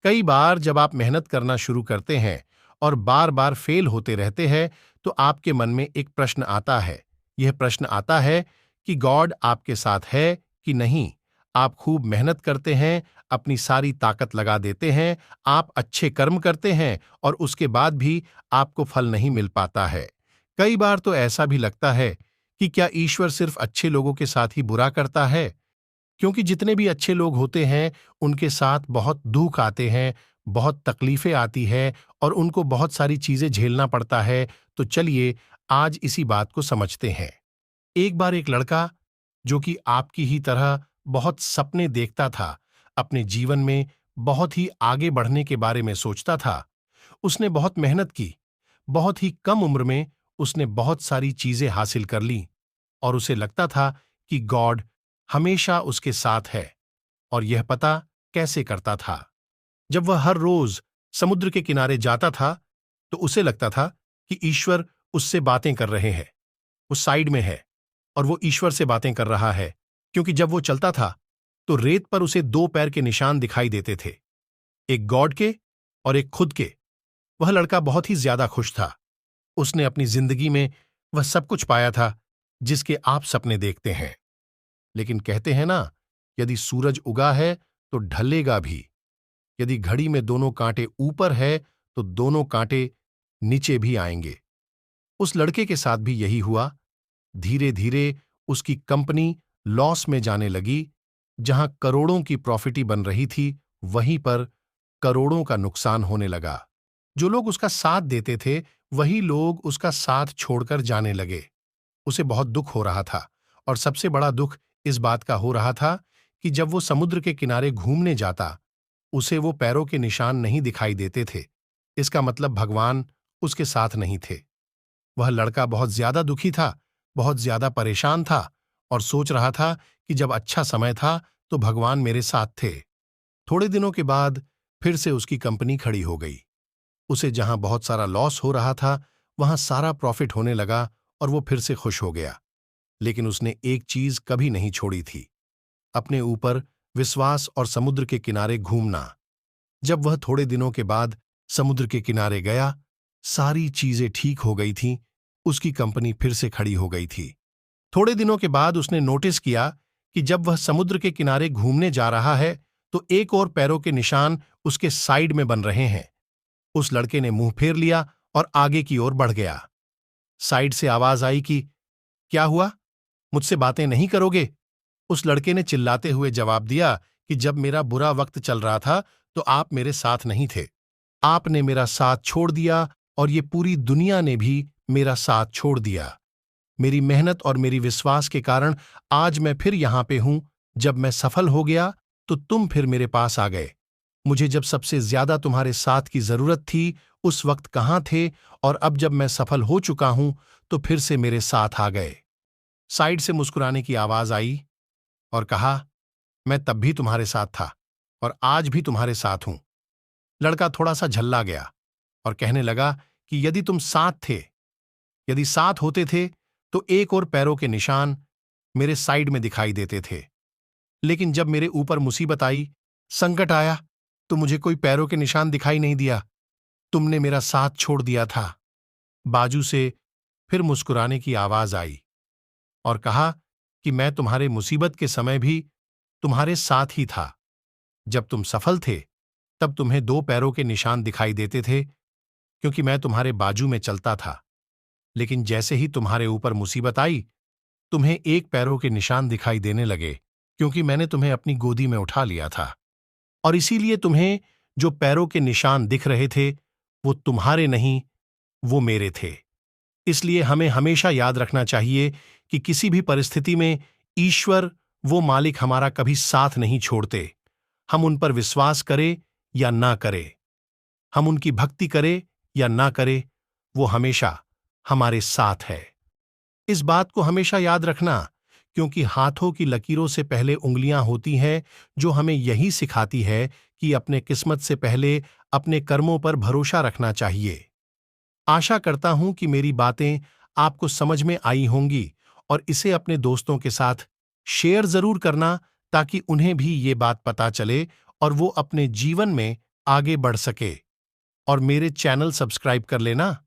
कई बार जब आप मेहनत करना शुरू करते हैं और बार बार फेल होते रहते हैं, तो आपके मन में एक प्रश्न आता है। यह प्रश्न आता है कि गॉड आपके साथ है कि नहीं। आप खूब मेहनत करते हैं, अपनी सारी ताकत लगा देते हैं, आप अच्छे कर्म करते हैं और उसके बाद भी आपको फल नहीं मिल पाता है। कई बार तो ऐसा भी लगता है कि क्या ईश्वर सिर्फ अच्छे लोगों के साथ ही बुरा करता है, क्योंकि जितने भी अच्छे लोग होते हैं उनके साथ बहुत दुख आते हैं, बहुत तकलीफें आती है और उनको बहुत सारी चीजें झेलना पड़ता है। तो चलिए आज इसी बात को समझते हैं। एक बार एक लड़का, जो कि आपकी ही तरह बहुत सपने देखता था, अपने जीवन में बहुत ही आगे बढ़ने के बारे में सोचता था। उसने बहुत मेहनत की, बहुत ही कम उम्र में उसने बहुत सारी चीजें हासिल कर ली और उसे लगता था कि गॉड हमेशा उसके साथ है। और यह पता कैसे करता था? जब वह हर रोज समुद्र के किनारे जाता था, तो उसे लगता था कि ईश्वर उससे बातें कर रहे हैं। वो साइड में है और वो ईश्वर से बातें कर रहा है, क्योंकि जब वो चलता था तो रेत पर उसे दो पैर के निशान दिखाई देते थे, एक गॉड के और एक खुद के। वह लड़का बहुत ही ज्यादा खुश था। उसने अपनी जिंदगी में वह सब कुछ पाया था जिसके आप सपने देखते हैं। लेकिन कहते हैं ना, यदि सूरज उगा है तो ढलेगा भी। यदि घड़ी में दोनों कांटे ऊपर है तो दोनों कांटे नीचे भी आएंगे। उस लड़के के साथ भी यही हुआ। धीरे धीरे उसकी कंपनी लॉस में जाने लगी। जहां करोड़ों की प्रॉफिटी बन रही थी, वहीं पर करोड़ों का नुकसान होने लगा। जो लोग उसका साथ देते थे, वही लोग उसका साथ छोड़कर जाने लगे। उसे बहुत दुख हो रहा था और सबसे बड़ा दुख इस बात का हो रहा था कि जब वो समुद्र के किनारे घूमने जाता, उसे वो पैरों के निशान नहीं दिखाई देते थे। इसका मतलब भगवान उसके साथ नहीं थे। वह लड़का बहुत ज्यादा दुखी था, बहुत ज्यादा परेशान था और सोच रहा था कि जब अच्छा समय था तो भगवान मेरे साथ थे। थोड़े दिनों के बाद फिर से उसकी कंपनी खड़ी हो गई। उसे जहां बहुत सारा लॉस हो रहा था, वहां सारा प्रॉफिट होने लगा और वो फिर से खुश हो गया। लेकिन उसने एक चीज कभी नहीं छोड़ी थी, अपने ऊपर विश्वास और समुद्र के किनारे घूमना। जब वह थोड़े दिनों के बाद समुद्र के किनारे गया, सारी चीजें ठीक हो गई थीं। उसकी कंपनी फिर से खड़ी हो गई थी। थोड़े दिनों के बाद उसने नोटिस किया कि जब वह समुद्र के किनारे घूमने जा रहा है, तो एक और पैरों के निशान उसके साइड में बन रहे हैं। उस लड़के ने मुंह फेर लिया और आगे की ओर बढ़ गया। साइड से आवाज आई कि क्या हुआ, मुझसे बातें नहीं करोगे? उस लड़के ने चिल्लाते हुए जवाब दिया कि जब मेरा बुरा वक्त चल रहा था तो आप मेरे साथ नहीं थे। आपने मेरा साथ छोड़ दिया और ये पूरी दुनिया ने भी मेरा साथ छोड़ दिया। मेरी मेहनत और मेरी विश्वास के कारण आज मैं फिर यहां पे हूं। जब मैं सफल हो गया तो तुम फिर मेरे पास आ गए। मुझे जब सबसे ज्यादा तुम्हारे साथ की जरूरत थी, उस वक्त कहां थे? और अब जब मैं सफल हो चुका हूं तो फिर से मेरे साथ आ गए। साइड से मुस्कुराने की आवाज आई और कहा, मैं तब भी तुम्हारे साथ था और आज भी तुम्हारे साथ हूं। लड़का थोड़ा सा झल्ला गया और कहने लगा कि यदि तुम साथ थे, यदि साथ होते थे, तो एक और पैरों के निशान मेरे साइड में दिखाई देते थे। लेकिन जब मेरे ऊपर मुसीबत आई, संकट आया, तो मुझे कोई पैरों के निशान दिखाई नहीं दिया। तुमने मेरा साथ छोड़ दिया था। बाजू से फिर मुस्कुराने की आवाज आई और कहा कि मैं तुम्हारे मुसीबत के समय भी तुम्हारे साथ ही था। जब तुम सफल थे, तब तुम्हें दो पैरों के निशान दिखाई देते थे, क्योंकि मैं तुम्हारे बाजू में चलता था। लेकिन जैसे ही तुम्हारे ऊपर मुसीबत आई, तुम्हें एक पैरों के निशान दिखाई देने लगे, क्योंकि मैंने तुम्हें अपनी गोदी में उठा लिया था। और इसीलिए तुम्हें जो पैरों के निशान दिख रहे थे, वो तुम्हारे नहीं, वो मेरे थे। इसलिए हमें हमेशा याद रखना चाहिए कि किसी भी परिस्थिति में ईश्वर, वो मालिक हमारा कभी साथ नहीं छोड़ते। हम उन पर विश्वास करें या ना करें, हम उनकी भक्ति करें या ना करें, वो हमेशा हमारे साथ है। इस बात को हमेशा याद रखना, क्योंकि हाथों की लकीरों से पहले उंगलियां होती हैं, जो हमें यही सिखाती है कि अपने किस्मत से पहले अपने कर्मों पर भरोसा रखना चाहिए। आशा करता हूं कि मेरी बातें आपको समझ में आई होंगी और इसे अपने दोस्तों के साथ शेयर जरूर करना, ताकि उन्हें भी ये बात पता चले और वो अपने जीवन में आगे बढ़ सके। और मेरे चैनल सब्सक्राइब कर लेना।